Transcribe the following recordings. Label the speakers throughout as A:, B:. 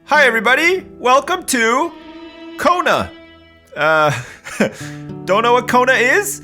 A: Hi everybody, welcome to Kona. Don't know what Kona is?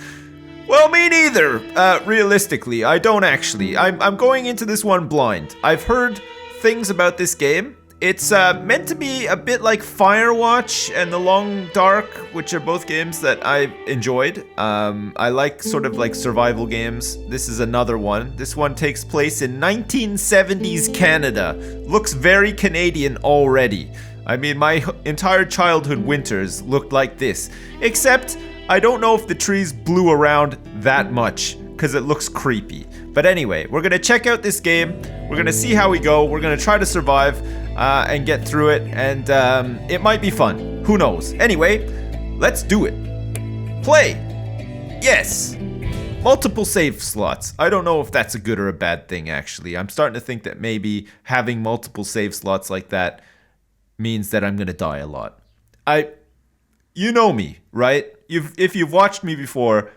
A: Well, me neither. Realistically, I don't actually. I'm going into this one blind. I've heard things about this game. It's meant to be a bit like Firewatch and The Long Dark, which are both games that I've enjoyed. I like sort of like survival games. This is another one. This one takes place in 1970s Canada. Looks very Canadian already. I mean, my entire childhood winters looked like this. Except, I don't know if the trees blew around that much, because it looks creepy. But anyway, we're going to check out this game. We're going to see how we go. We're going to try to survive and get through it. And it might be fun. Who knows? Anyway, let's do it. Play. Yes. Multiple save slots. I don't know if that's a good or a bad thing, actually. I'm starting to think that maybe having multiple save slots like that means that I'm going to die a lot. You know me, right? If you've watched me before,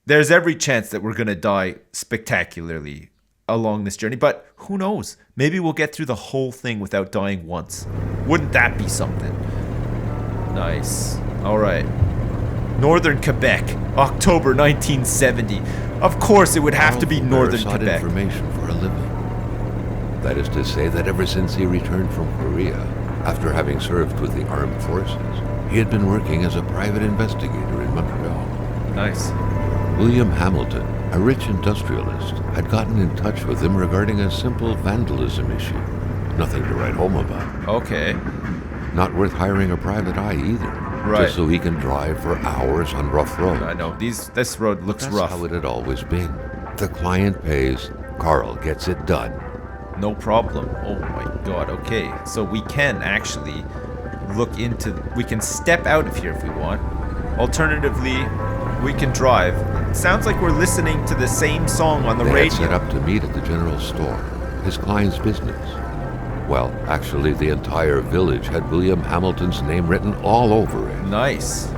A: there's every chance that we're going to die spectacularly along this journey, but who knows? Maybe we'll get through the whole thing without dying once. Wouldn't that be something? Nice. All right. Northern Quebec, October 1970. Of course it would have to be Northern Quebec.
B: Information for a living. That is to say that ever since he returned from Korea, after having served with the armed forces, he had been working as a private investigator in Montreal.
A: Nice.
B: William Hamilton, a rich industrialist, had gotten in touch with him regarding a simple vandalism issue. Nothing to write home about.
A: Okay.
B: Not worth hiring a private eye either.
A: Right.
B: Just so he can drive for hours on rough roads.
A: I know. This road looks
B: That's
A: rough.
B: how it had always been. The client pays, Carl gets it done.
A: No problem. Oh my god. Okay. So we can actually we can step out of here if we want. Alternatively, we can drive. Sounds like we're listening to the same song on the
B: They
A: radio.
B: had set up to meet at the general store, his client's business. Well, actually, the entire village had William Hamilton's name written all over it.
A: Nice.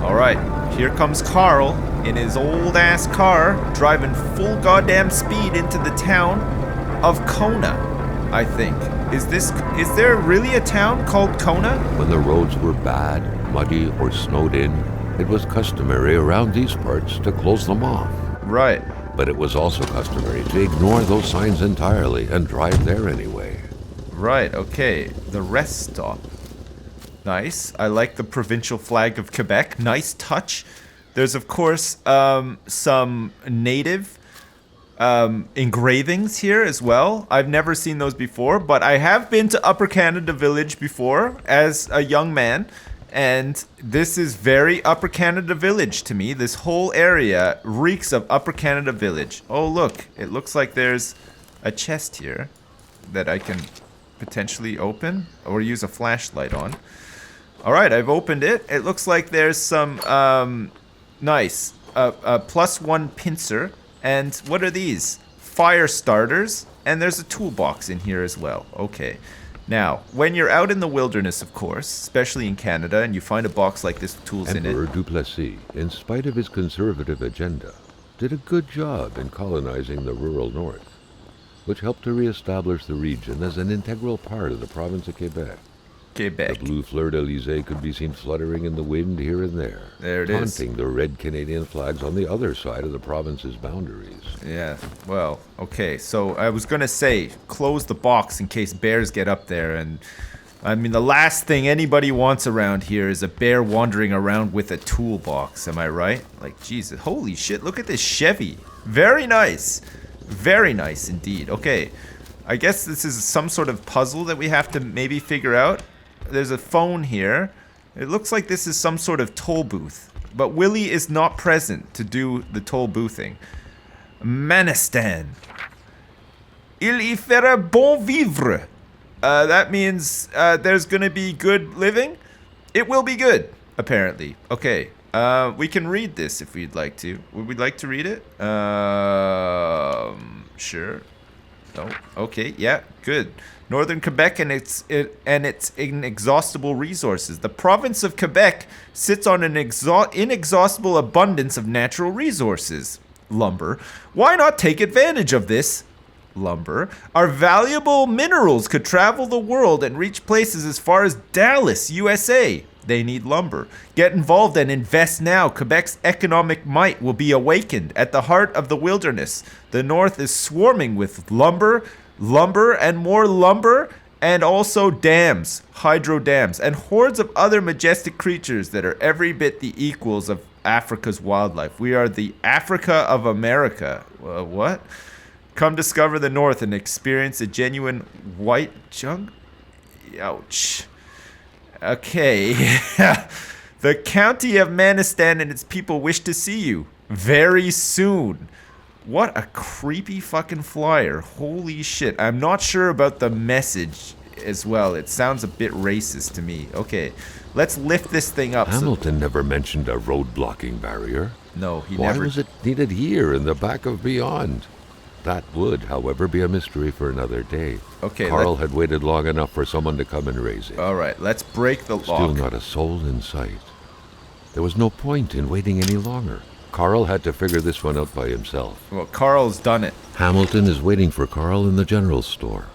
A: All right. Here comes Carl in his old ass car, driving full goddamn speed into the town of Kona, I think. Is there really a town called Kona?
B: When the roads were bad, muddy, or snowed in, it was customary around these parts to close them off.
A: Right.
B: But it was also customary to ignore those signs entirely and drive there anyway.
A: Right, okay. The rest stop. Nice. I like the provincial flag of Quebec. Nice touch. There's, of course, some native engravings here as well. I've never seen those before, but I have been to Upper Canada Village before as a young man. And this is very Upper Canada Village to me. This whole area reeks of Upper Canada Village. Oh, look. It looks like there's a chest here that I can potentially open or use a flashlight on. All right, I've opened it. It looks like there's some nice +1 pincer. And what are these? Fire starters. And there's a toolbox in here as well. Okay. Now, when you're out in the wilderness, of course, especially in Canada, and you find a box like this with tools
B: Emperor
A: in it.
B: Duplessis, in spite of his conservative agenda, did a good job in colonizing the rural north, which helped to reestablish the region as an integral part of the province of Quebec.
A: Quebec.
B: The blue fleur-de-lis could be seen fluttering in the wind here and there,
A: There it is.
B: taunting the red Canadian flags on the other side of the province's boundaries.
A: Yeah, well, okay. So I was going to say, close the box in case bears get up there. And I mean, the last thing anybody wants around here is a bear wandering around with a toolbox. Am I right? Like, Jesus, holy shit, look at this Chevy. Very nice. Very nice indeed. Okay, I guess this is some sort of puzzle that we have to maybe figure out. There's a phone here. It looks like this is some sort of toll booth. But Willie is not present to do the toll boothing. Manistan. Il y fera bon vivre. That means there's gonna be good living. It will be good, apparently. Okay. We can read this if we'd like to. Would we like to read it? Sure. No. Okay. Yeah. Good. Northern Quebec and its inexhaustible resources. The province of Quebec sits on an inexhaustible abundance of natural resources. Lumber. Why not take advantage of this lumber. Our valuable minerals could travel the world and reach places as far as Dallas, USA. They need lumber. Get involved and invest now. Quebec's economic might will be awakened at the heart of the wilderness. The north is swarming with lumber, and more lumber, and also dams, hydro dams, and hordes of other majestic creatures that are every bit the equals of Africa's wildlife. We are the Africa of America. What? Come discover the north and experience a genuine white jungle. Ouch. Okay. The county of Manistan and its people wish to see you very soon. What a creepy fucking flyer. Holy shit. I'm not sure about the message as well. It sounds a bit racist to me. Okay, let's lift this thing up.
B: Hamilton never mentioned a road blocking barrier.
A: No, he
B: Why
A: never.
B: Why was it needed here in the back of Beyond? That would, however, be a mystery for another day.
A: Okay,
B: Carl had waited long enough for someone to come and raise it.
A: All right, let's break the lock.
B: Still not a soul in sight. There was no point in waiting any longer. Carl had to figure this one out by himself.
A: Well, Carl's done it.
B: Hamilton is waiting for Carl in the general store.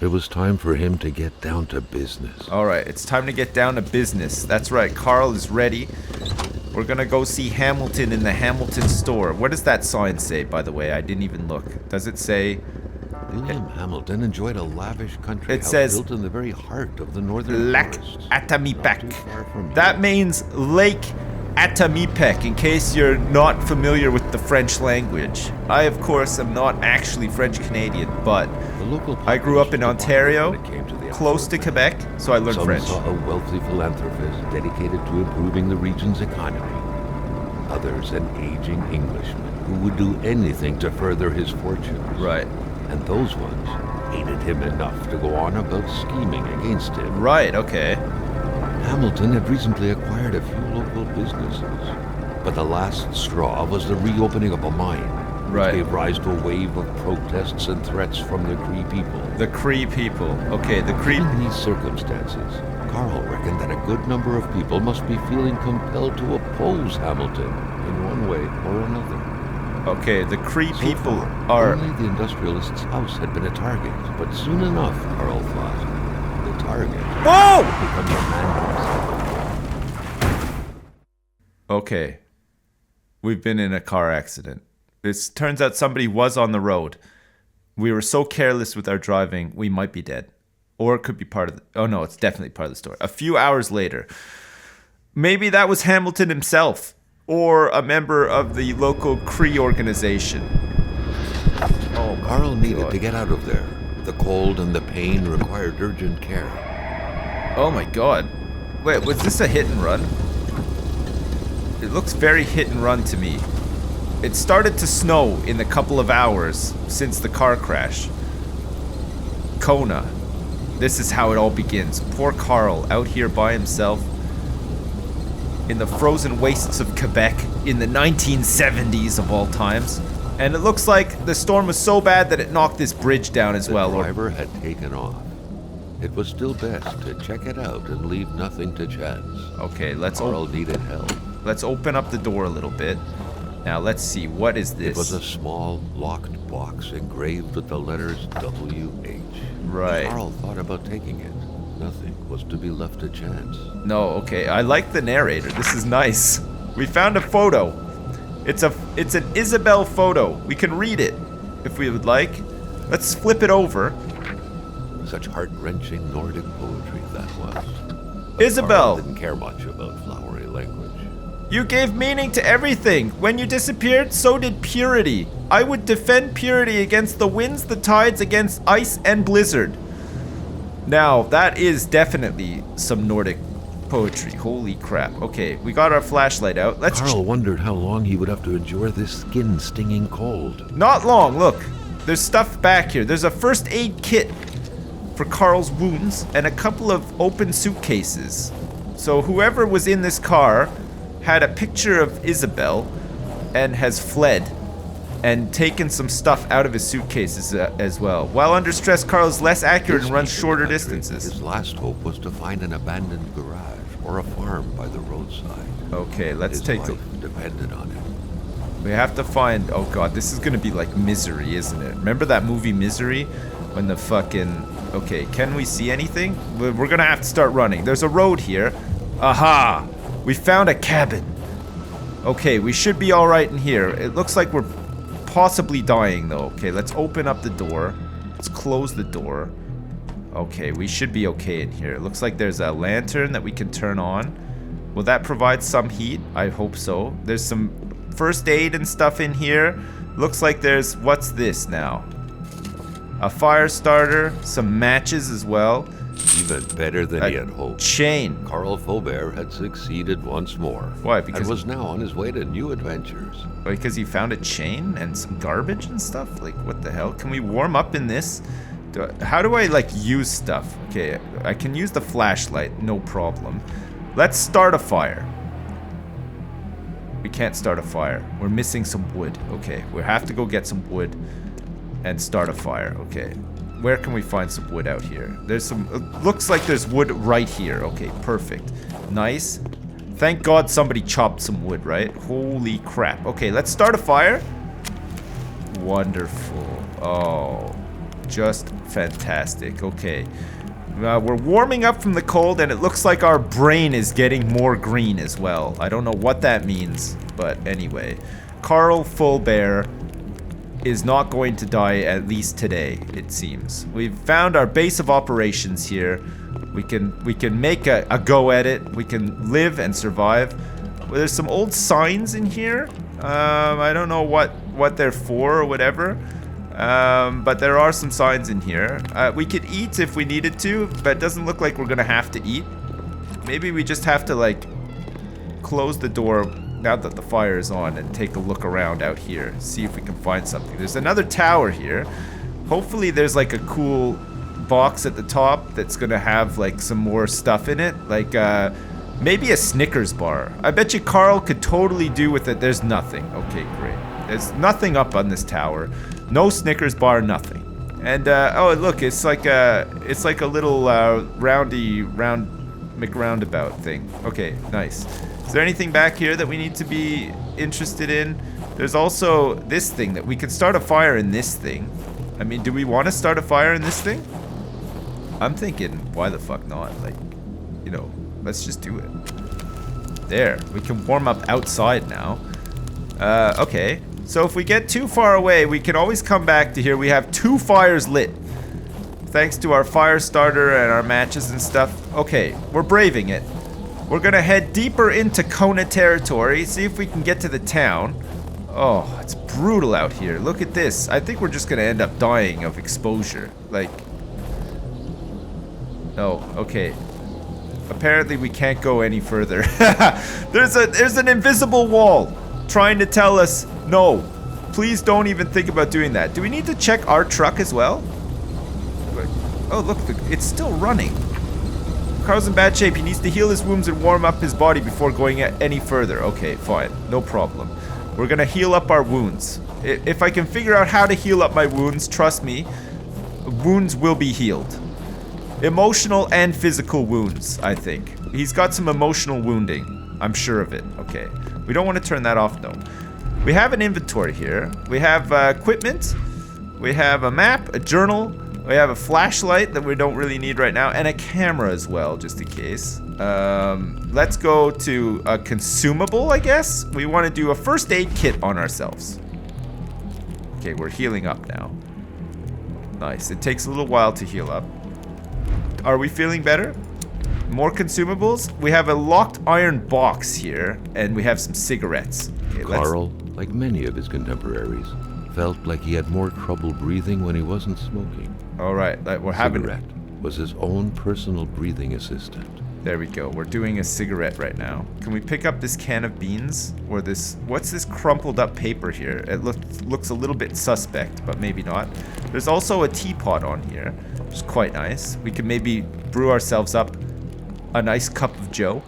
B: It was time for him to get down to business.
A: All right, it's time to get down to business. That's right, Carl is ready. We're gonna go see Hamilton in the Hamilton store. What does that sign say, by the way? I didn't even look. Does it say...
B: William Hamilton enjoyed a lavish country
A: It
B: house
A: says
B: built in the very heart of the northern
A: Lac
B: forests.
A: Atamipek. That means Lake Atamipek, in case you're not familiar with the French language. I, of course, am not actually French-Canadian, but I grew up in Ontario, close to Quebec, so I learned
B: Some
A: French.
B: saw a wealthy philanthropist dedicated to improving the region's economy. Others, an aging Englishman who would do anything to further his fortunes.
A: Right.
B: And those ones hated him enough to go on about scheming against him.
A: Right, okay.
B: Hamilton had recently acquired a few local businesses, but the last straw was the reopening of a mine, which
A: Right.
B: gave rise to a wave of protests and threats from the Cree people.
A: The Cree people. Okay, the Cree...
B: In these circumstances, Carl reckoned that a good number of people must be feeling compelled to oppose Hamilton in one way or another.
A: Okay, the Cree
B: So
A: people
B: far,
A: are...
B: only the industrialist's house had been a target, but soon enough, Carl thought, the target
A: Whoa!
B: would become the man himself.
A: Okay. We've been in a car accident. It turns out somebody was on the road. We were so careless with our driving, we might be dead. Or it could be part of the... Oh no, it's definitely part of the story. A few hours later, maybe that was Hamilton himself, or a member of the local Cree organization. Oh,
B: Carl needed to get out of there. The cold and the pain required urgent care.
A: Oh my god. Wait, was this a hit and run? It looks very hit and run to me. It started to snow in the couple of hours since the car crash. Kona. This is how it all begins. Poor Carl out here by himself in the frozen wastes of Quebec in the 1970s of all times. And it looks like the storm was so bad that it knocked this bridge down as well.
B: The driver had taken off. It was still best to check it out and leave nothing to chance.
A: Okay,
B: Carl needed help.
A: let's open up the door a little bit. Now let's see, what is this?
B: It was a small, locked box engraved with the letters W.H.
A: Right.
B: Carl thought about taking it. Nothing was to be left to chance.
A: No, okay. I like the narrator. This is nice. We found a photo. It's an Isabel photo. We can read it if we would like. Let's flip it over.
B: Such heart-wrenching Nordic poetry that was. But
A: Isabel!
B: Carl didn't care much about flowery language.
A: You gave meaning to everything. When you disappeared, so did purity. I would defend purity against the winds, the tides, against ice and blizzard. Now, that is definitely some Nordic poetry. Holy crap. Okay, we got our flashlight out. Let's...
B: Carl wondered how long he would have to endure this skin-stinging cold.
A: Not long, look. There's stuff back here. There's a first aid kit for Carl's wounds and a couple of open suitcases. So whoever was in this car had a picture of Isabel and has fled and taken some stuff out of his suitcases as well. While under stress, Carl is less accurate and runs shorter distances.
B: His last hope was to find an abandoned garage or a farm by the roadside.
A: Okay, let's
B: His
A: take
B: life depended on it.
A: We have to find... Oh god, this is gonna be like Misery, isn't it? Remember that movie Misery? When the fucking... Okay, can we see anything? We're gonna have to start running. There's a road here. Aha! We found a cabin. Okay, we should be alright in here. It looks like we're possibly dying though. Okay, let's open up the door. Let's close the door. Okay, we should be okay in here. It looks like there's a lantern that we can turn on. Will that provide some heat? I hope so. There's some first aid and stuff in here. Looks like there's... What's this now? A fire starter, some matches as well.
B: Even better than he had hoped.
A: Chain.
B: Carl Faubert had succeeded once more.
A: Why? Because
B: and was now on his way to new adventures.
A: Because he found a chain and some garbage and stuff? Like, what the hell? Can we warm up in this? How do I, like, use stuff? Okay, I can use the flashlight, no problem. Let's start a fire. We can't start a fire. We're missing some wood. Okay, we have to go get some wood and start a fire. Okay, where can we find some wood out here? There's some... looks like there's wood right here. Okay, perfect. Nice. Thank God somebody chopped some wood, right? Holy crap. Okay, let's start a fire. Wonderful. Oh, just fantastic. Okay. We're warming up from the cold, and it looks like our brain is getting more green as well. I don't know what that means, but anyway. Carl Faubert is not going to die, at least today, it seems. We've found our base of operations here. We can make a go at it. We can live and survive. Well, there's some old signs in here. I don't know what they're for or whatever. But there are some signs in here. We could eat if we needed to, but it doesn't look like we're gonna have to eat. Maybe we just have to, like, close the door now that the fire is on and take a look around out here. See if we can find something. There's another tower here. Hopefully there's, like, a cool box at the top that's gonna have, like, some more stuff in it. Like, maybe a Snickers bar. I bet you Carl could totally do with it. There's nothing. Okay, great. There's nothing up on this tower. No Snickers bar, nothing. And oh, look, it's like a little round McRoundabout thing. Okay, nice. Is there anything back here that we need to be interested in? There's also this thing that we could start a fire in this thing. I mean, do we want to start a fire in this thing? I'm thinking, why the fuck not? Like, you know, let's just do it. There, we can warm up outside now. Okay. So if we get too far away, we can always come back to here. We have 2 fires lit. Thanks to our fire starter and our matches and stuff. Okay, we're braving it. We're gonna head deeper into Kona territory, see if we can get to the town. Oh, it's brutal out here. Look at this. I think we're just gonna end up dying of exposure. Like... Oh, okay. Apparently we can't go any further. There's an invisible wall trying to tell us, no, please don't even think about doing that. Do we need to check our truck as well? Oh, look, it's still running. Carl's in bad shape. He needs to heal his wounds and warm up his body before going any further. Okay, fine. No problem. We're gonna heal up our wounds. If I can figure out how to heal up my wounds, trust me, wounds will be healed. Emotional and physical wounds, I think. He's got some emotional wounding. I'm sure of it. Okay. We don't want to turn that off, though. We have an inventory here. We have equipment. We have a map, a journal. We have a flashlight that we don't really need right now, and a camera as well, just in case. Let's go to a consumable, I guess. We want to do a first aid kit on ourselves. Okay, we're healing up now. Nice. It takes a little while to heal up. Are we feeling better? More consumables. We have a locked iron box here, and we have some cigarettes. Okay,
B: Carl, like many of his contemporaries, felt like he had more trouble breathing when he wasn't smoking.
A: All right, we're having...
B: Cigarette was his own personal breathing assistant.
A: There we go. We're doing a cigarette right now. Can we pick up this can of beans? Or this... What's this crumpled up paper here? It looks a little bit suspect, but maybe not. There's also a teapot on here, which is quite nice. We can maybe brew ourselves up a nice cup of joe.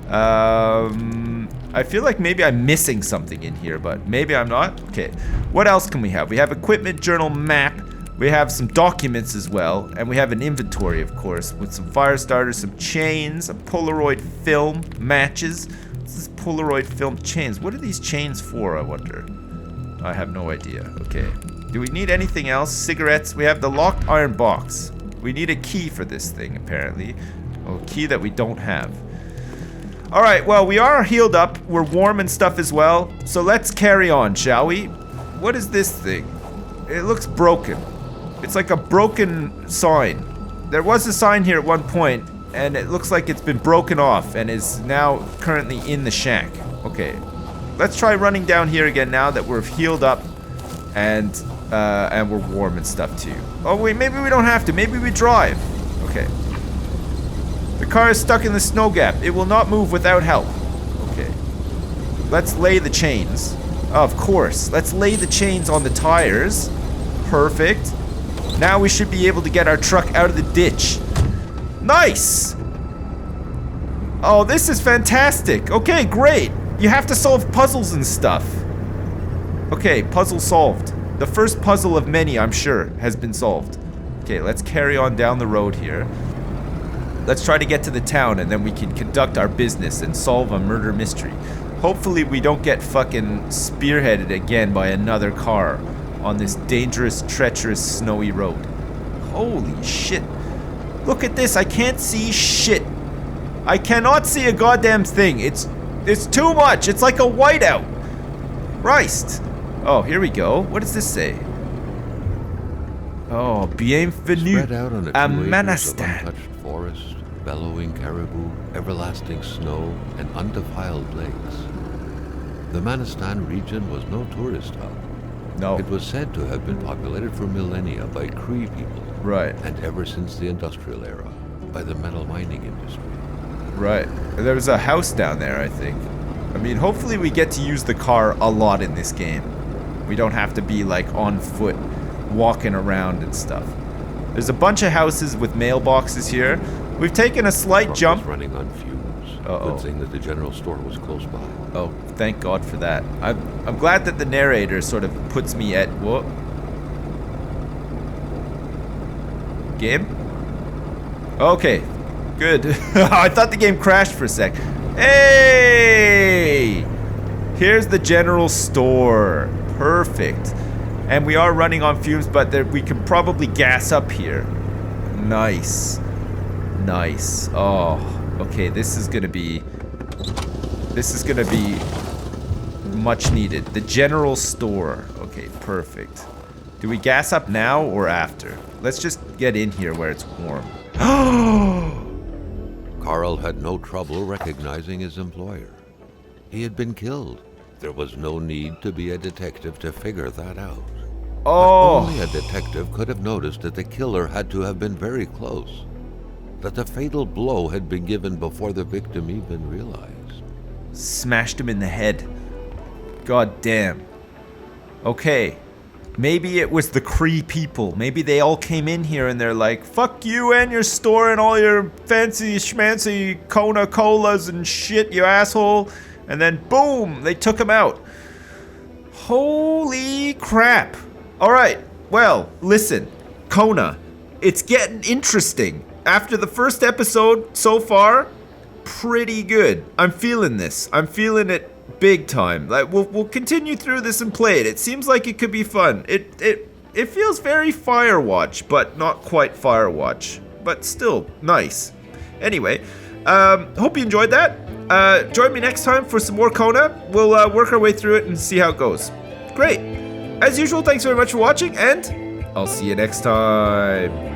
A: I feel like maybe I'm missing something in here, but maybe I'm not. Okay, what else can we have? We have equipment, journal, map. We have some documents as well, and we have an inventory, of course, with some fire starters, some chains, a Polaroid film, matches. What's this Polaroid film chains? What are these chains for, I wonder? I have no idea. Okay. Do we need anything else? Cigarettes? We have the locked iron box. We need a key for this thing, apparently. Oh, a key that we don't have. Alright, well, we are healed up. We're warm and stuff as well. So let's carry on, shall we? What is this thing? It looks broken. It's like a broken sign. There was a sign here at one point, and it looks like it's been broken off and is now currently in the shack. Okay. Let's try running down here again now that we're healed up and we're warm and stuff too. Oh wait, maybe we don't have to. Maybe we drive. Okay. The car is stuck in the snow gap. It will not move without help. Okay. Let's lay the chains. Of course. Let's lay the chains on the tires. Perfect. Now we should be able to get our truck out of the ditch. Nice! Oh, this is fantastic. Okay, great. You have to solve puzzles and stuff. Okay, puzzle solved. The first puzzle of many, I'm sure, has been solved. Okay, let's carry on down the road here. Let's try to get to the town and then we can conduct our business and solve a murder mystery. Hopefully we don't get fucking spearheaded again by another car on this dangerous, treacherous, snowy road. Holy shit. Look at this, I can't see shit. I cannot see a goddamn thing. It's too much. It's like a whiteout. Christ. Oh, here we go. What does this say? Oh, bienvenue
B: Spread out on a
A: à
B: 2 acres of
A: Manastan.
B: untouched forest, bellowing caribou, everlasting snow, and undefiled lakes. The Manastan region was no tourist hub.
A: No.
B: It was said to have been populated for millennia by Cree people.
A: Right.
B: And ever since the industrial era, by the metal mining industry.
A: Right. There was a house down there, I think. I mean, hopefully we get to use the car a lot in this game. We don't have to be, like, on foot, walking around and stuff. There's a bunch of houses with mailboxes here. We've taken a slight
B: Truck
A: jump.
B: was running on fumes.
A: Uh-oh.
B: Good thing that the general store was close by.
A: Oh, thank God for that. I'm glad that the narrator sort of puts me at... What? Game? Okay. Good. I thought the game crashed for a sec. Hey! Here's the general store. Perfect. And we are running on fumes, but we can probably gas up here. Nice. Nice. Oh, okay. This is gonna be much needed. The general store. Okay, perfect. Do we gas up now or after? Let's just get in here where it's warm.
B: Carl had no trouble recognizing his employer. He had been killed. There was no need to be a detective to figure that out.
A: Oh.
B: But only a detective could have noticed that the killer had to have been very close. That the fatal blow had been given before the victim even realized.
A: Smashed him in the head. God damn. Okay. Maybe it was the Cree people. Maybe they all came in here and they're like, fuck you and your store and all your fancy schmancy Kona colas and shit, you asshole. And then boom, they took him out. Holy crap. Alright, well, listen. Kona, it's getting interesting. After the first episode so far, pretty good. I'm feeling this. I'm feeling it big time. Like we'll continue through this and play it. It seems like it could be fun. It feels very Firewatch, but not quite Firewatch. But still nice. Anyway, hope you enjoyed that. Join me next time for some more Kona. We'll work our way through it and see how it goes. Great. As usual, thanks very much for watching, and I'll see you next time.